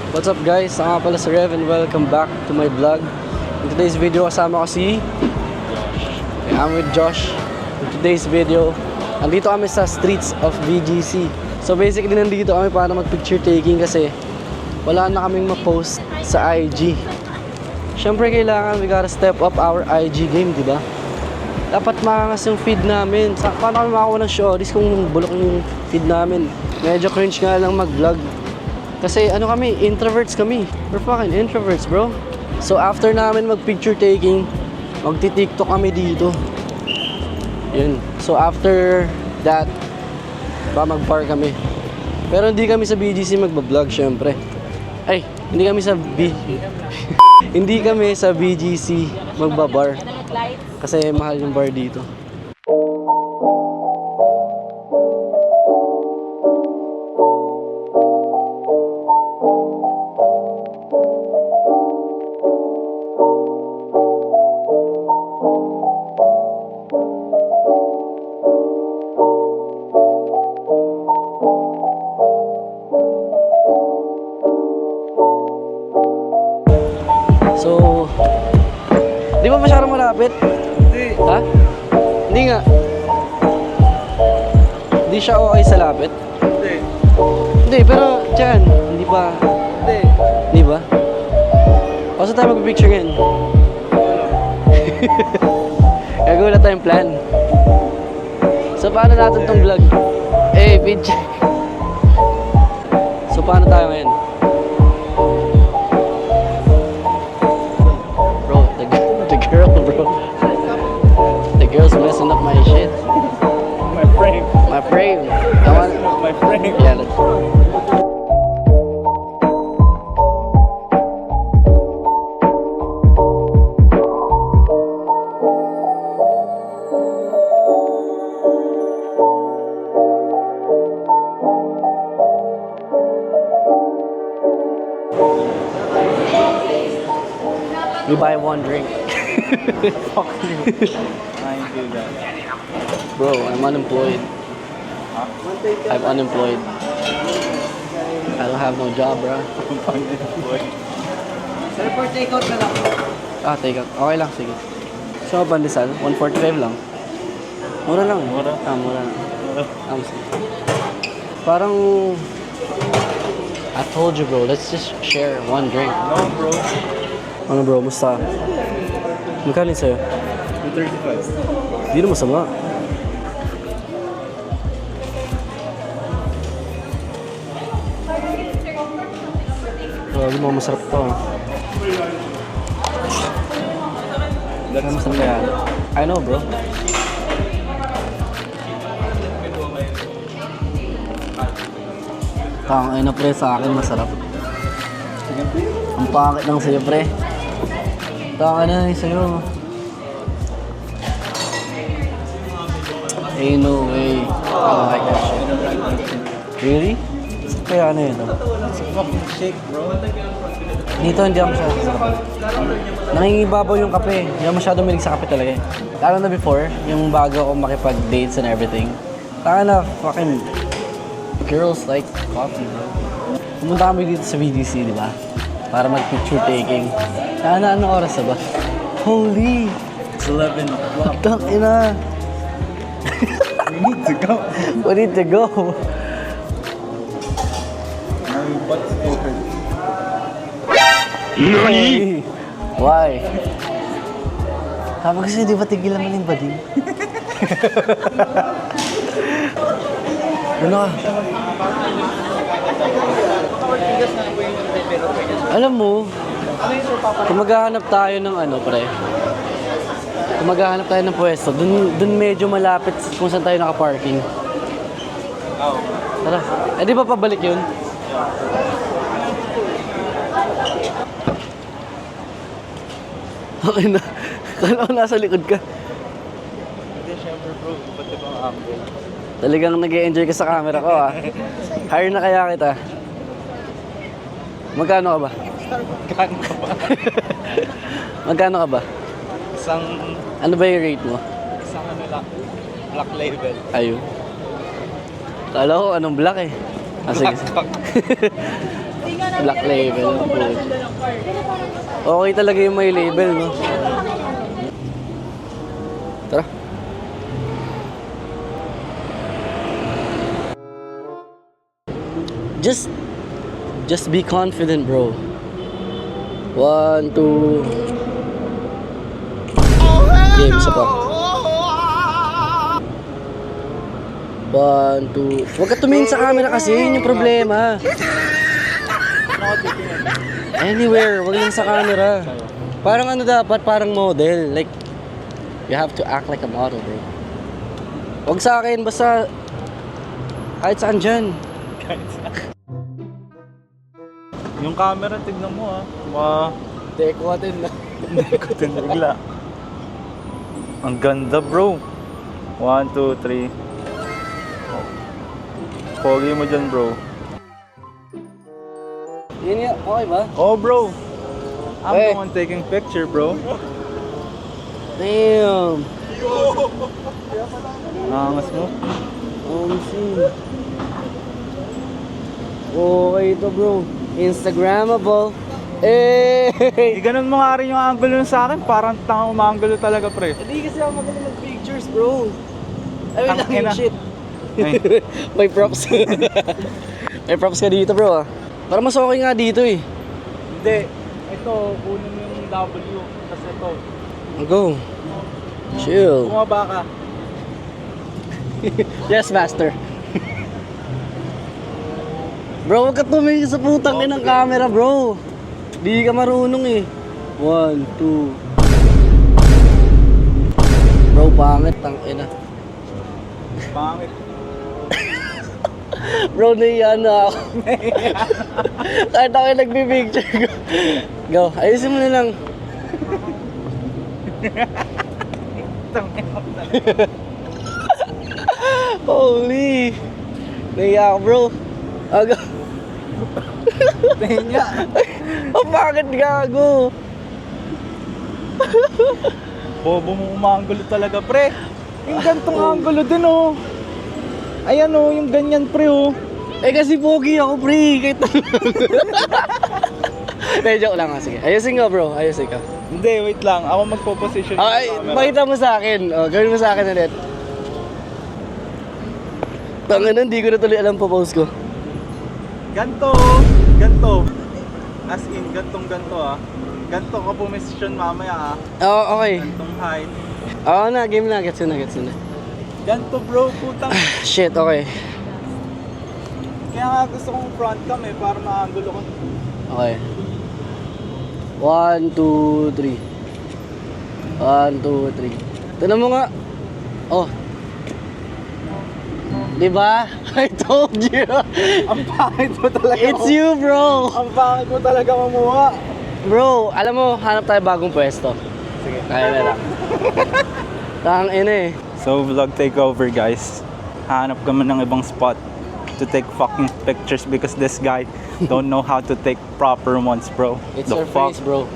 What's up guys? Ako nga pala si Rev and welcome back to my vlog. In today's video kasama ko si I'm with Josh. In today's video, andito kami sa streets of BGC. So basically nandito kami para mag picture taking kasi wala na kaming ma-post sa IG. Siyempre kailangan we gotta step up our IG game, di ba? Dapat makangas yung feed namin. Paano kami makakuha ng stories kung bulok yung feed namin? Medyo cringe nga lang mag-vlog. Kasi ano kami, introverts kami. We're fucking introverts, bro. So after namin mag-picture taking, magti-TikTok kami dito. Yun. So after that, mag-bar kami. Pero hindi kami sa BGC magba-vlog, syempre. Ay, hindi kami sa hindi kami sa BGC magba-bar. Kasi mahal yung bar dito. So, di ba masyadong malapit? Hindi. Ha? Hindi nga. Hindi siya okay sa lapit? Hindi. Hindi, pero dyan, hindi ba? Hindi. Hindi ba? O saan tayo mag-picture ngayon? Gagawin na tayong plan. So, paano natin tong vlog? Eh, bitch. So, paano tayo ngayon? The girl's messing up my shit. My frame. My frame. I want My frame. Yeah, let's we buy one drink. Fuck you. I ain't do that. Bro, I'm unemployed. Huh? I'm unemployed. I don't have no job, bro. Sir, for takeout na lang. Ah, take out. Okay lang, sige. So, pandesal, 145 lang. Mura lang. Mura? Ah, mura lang. Sige. Parang... I told you, bro. Let's just share one drink. No, bro. Ano, bro? Musta? Magkano sa'yo? 235. Di na masama. Grabe mo, masarap to. That's Masarap kaya. I know, bro. Tangay na pre, sa akin masarap. Ang pangit lang sa'yo, pre. Tangay na yung sa'yo. Hey, no way. I don't like that shit. Really? Kaya ano yun? It's fucking shake, bro. Dito hindi ako masyado sa kape. Nangingibabaw yung kape. Hindi ako masyado milig sa kape talaga eh. Lalo na before, yung bago ako makipag-dates and everything. Taka na, fucking girls like coffee, bro. Pumunta kami dito sa BGC, di ba? Para mag-picture taking. Sana anong oras na ba? Holy! It's 11 o'clock. Tang ina! We need to go. We need to go. My butt's open. Nani? Why? Sabi kasi di ba tigil naman yung bading? Ano ka? Alam mo, kung maghahanap tayo ng ano, pre, kung maghahanap tayo ng pwesto, dun medyo malapit kung saan tayo naka-parking. Oh. Tara. Eh, di ba pabalik yun? Okay na. Kala ko nasa likod ka. Hindi, syempre, bro. Ba't ibang angle? Talagang nag-e-enjoy ka sa camera ko, ah. Hire na kaya kita. Magkano ka ba? Magkano ka ba? Magkano ka ba? Isang Ano ba yung rate mo? ano lang. Black label. Ayun. Kala ko anong black eh. Ah, sige. Black cock. Black label. Okay talaga yung may label, no? Tara. Just be confident, bro. 1, 2. Game, isa pa. 1, 2. Huwag ka tumingin sa camera kasi, yun yung problema. Anywhere, wag lang sa camera. Parang ano dapat, parang model. Like, you have to act like a model, bro. Wag sa akin, basta kahit saan dyan. Yung camera, tignan mo ah. Teko natin na. Hindi ko tinigla. Ang ganda bro. 1, 2, 3. Pogi mo dyan bro. Yun nga, okay ba? Oh bro. I'm Hey. the one taking picture bro. Damn. Angas mo. See. Okay ito, bro. Instagrammable. Eh. Ganun mo nga rin yung angulo sa akin. Parang tanga umangulo talaga pre. Hindi kasi ako magaling mag-pictures, bro. Ay, wait lang Tangina. yung shit. Ay. May props. May props ka dito, bro, ah. Para mas okay nga dito, eh. Hindi. Ito, kunin mo yung W. Tapos ito. Go. Chill. Bumaba ka. Yes, master. Bro, huwag ka tumingin sa putang inang camera, bro. Di ka marunong, eh. 1, 2. Bro, pangit, tangina. Pangit. Bro, naiyan na ako. Kahit ako yung nagpipicture ko. Go, ayusin mo na lang. Holy. Naiya ako, bro. Aga. Tingnan. Oh, bakit gago? Bobo mo umangulo talaga pre. Yung gantong angulo din oh. Ayan oh, yung ganyan pre oh. Eh kasi pogi ako, pre. Kahit na. Joke lang, sige. Ayusin ka, bro. Ayusin ka. Hindi, wait lang. Ako magpo-position yung Ay, camera. pakita mo sa akin. Oh, gawin mo sa akin ulit. Tangina, hindi ko na tuloy alam pa pose ko. Ganto, ganto. As in, ganto ah. Ganto ka position mamaya ah. Oo, okay. Gantong height. Oo na, game na. Gets na, gets na. Ganto bro, putang. Shit, okay. Kaya nga gusto kong front cam eh, para maangulo ko. Okay. 1, 2, 3. 1, 2, 3. Tignan mo nga. Oh. Diba? I told you. Ang pangit mo talaga. It's you, bro. Ang pangit mo talaga mamuha. Bro, alam mo, hanap tayo bagong pwesto. Sige. Kaya na lang. Tangina eh. So vlog takeover guys. Hanap kami ng ibang spot to take fucking pictures because this guy don't know how to take proper ones bro. It's The your fuck? face, bro.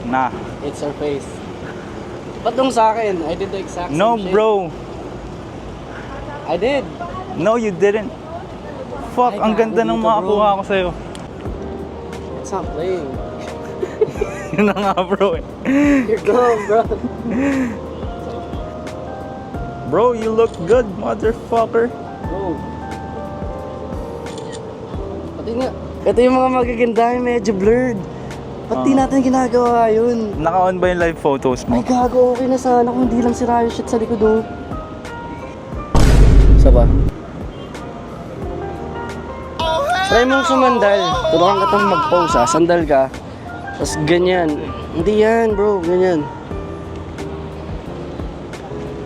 Nah. It's her face. Ba't dong sa akin? I did the exact No same shit. bro. I did. No you didn't. Fuck, Ay, ang ganda gago ng dito, makakuha bro. ko sa'yo. It's not playing. Yun na nga bro eh. You're gone, bro. Bro, you look good motherfucker. Bro. Pati nga. Ito yung mga magaganda, medyo blurred. Pati natin ginagawa yun. Naka-on ba yung live photos mo? Ay gago, okay na sana kung hindi lang sira yung shit sa likod oh. Isa ba? Try mong sumandal. Turukan ka itong mag-pose ah. Sandal ka. Tapos ganyan. Hindi yan bro, ganyan.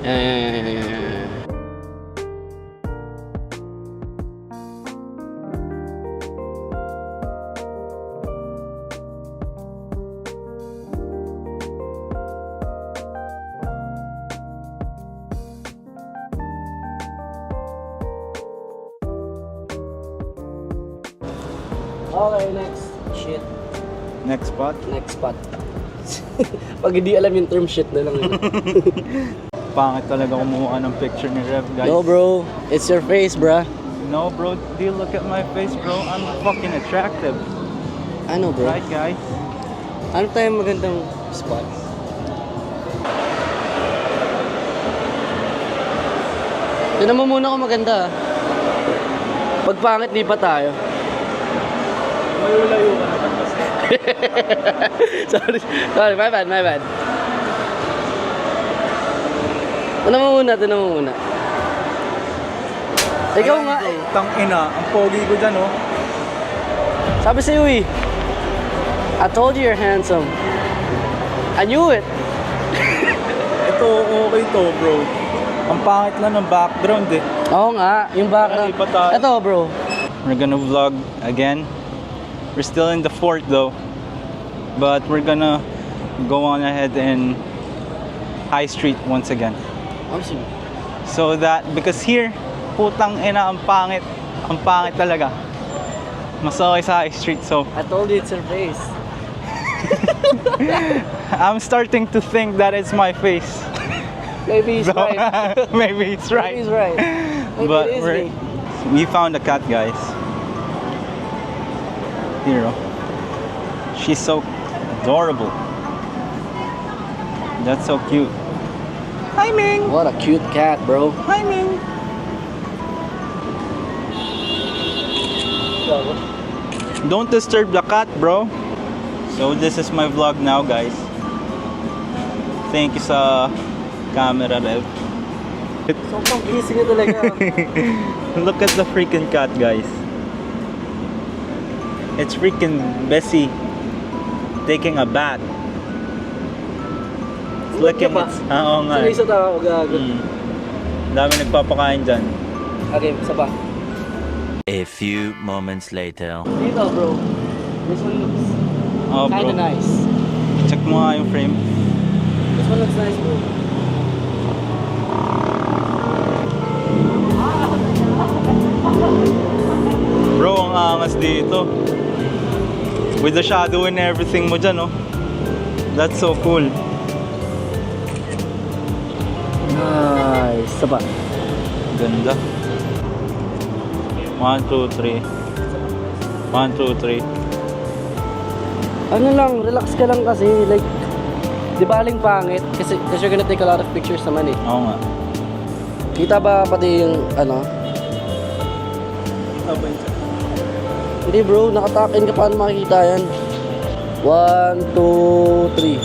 Yan. Okay, next. Shit. Next spot? Next spot. Pag hindi alam yung term, shit na lang yun. Pangit talaga kumuha ng picture ni Rev guys. No bro, it's your face bruh. No bro, do you look at my face bro? I'm fucking attractive. Ano bro? Right, guys? Ano tayong magandang spot? Tignan mo muna kung maganda. Pag pangit, di pa tayo. Mayo-layo ka naman kasi. Sorry, my bad. Tignan mo muna. Ikaw Ayan, nga bro, eh. Tang-ina, ang pogi ko dyan, oh. Sabi sa'yo eh. I told you you're handsome. I knew it. Ito, okay to, bro. Ang pangit lang ng background, eh. Oo nga, yung background. Ay, iba tayo. Ito bro. We're gonna vlog again. We're still in the fort, though. But we're gonna go on ahead in High Street once again. Awesome. So that, because here, putang ina, ang pangit. Ang pangit talaga. Mas okay sa High Street, so I told you it's your face. I'm starting to think that it's my face. Maybe he's So, right. maybe it's right. Maybe he's right. Maybe But it is me. we found a cat, guys. Here, oh. She's so adorable. That's so cute. Hi, Ming. What a cute cat, bro. Hi, Ming. Don't disturb the cat, bro. So this is my vlog now, guys. Thank you sa camera, Rev. Sobrang busy niya talaga. Look at the freaking cat, guys. It's freaking Bessie taking a bath. Licking pa. its... Oo nga. Sige, isa tayo gago. Dami nagpapakain dyan. Okay, isa pa. A few moments later. Dito, bro. This one looks Oh, kinda bro. nice. Check mo nga yung frame. This one looks nice, bro. Bro, ang angas dito. With the shadow and everything mo dyan, oh. That's so cool. Nice. Isa pa. Ganda. 1, 2, 3. 1, 2, 3. Ano lang, relax ka lang kasi. Like, di ba aling pangit? Kasi you're gonna take a lot of pictures naman eh. Oo nga. Kita ba pati yung ano? Hindi bro, nakatakin ka, paano makikita yan? 1, 2, 3.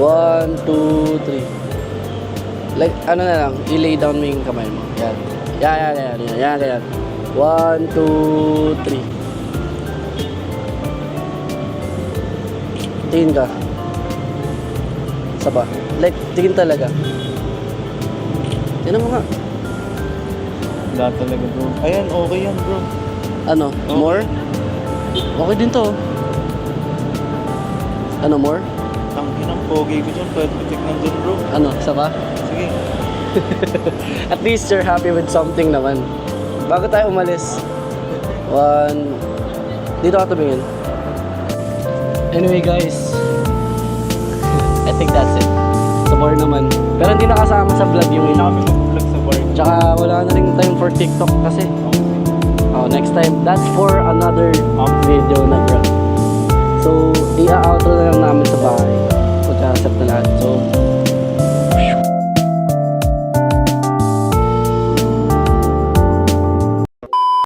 1, 2, 3. Like, ano na lang, i-lay down mo yung kamay mo. Yan. Yan. 1, 2, 3. Tingin ka. Isa pa. Like, tingin talaga. Tingnan mo nga. Wala talaga, bro. Ayan, okay yan, bro. Ano? Okay. More? Okay din to. Ano, more? Tangin ang pogi ko dyan. Pwede tignan dyan, bro. Ano, isa pa? Sige. At least you're happy with something naman. Bago tayo umalis. 1. Dito ka tumingin. Anyway guys. I think that's it. Sa bar naman. Pero hindi nakasama sa vlog yung Hindi namin mag-vlog sa bar. Tsaka wala na rin time for TikTok kasi. Oh, next time. That's for another video na vlog. So, i-outro na lang namin sa bahay. Pagka-accept na lahat. So,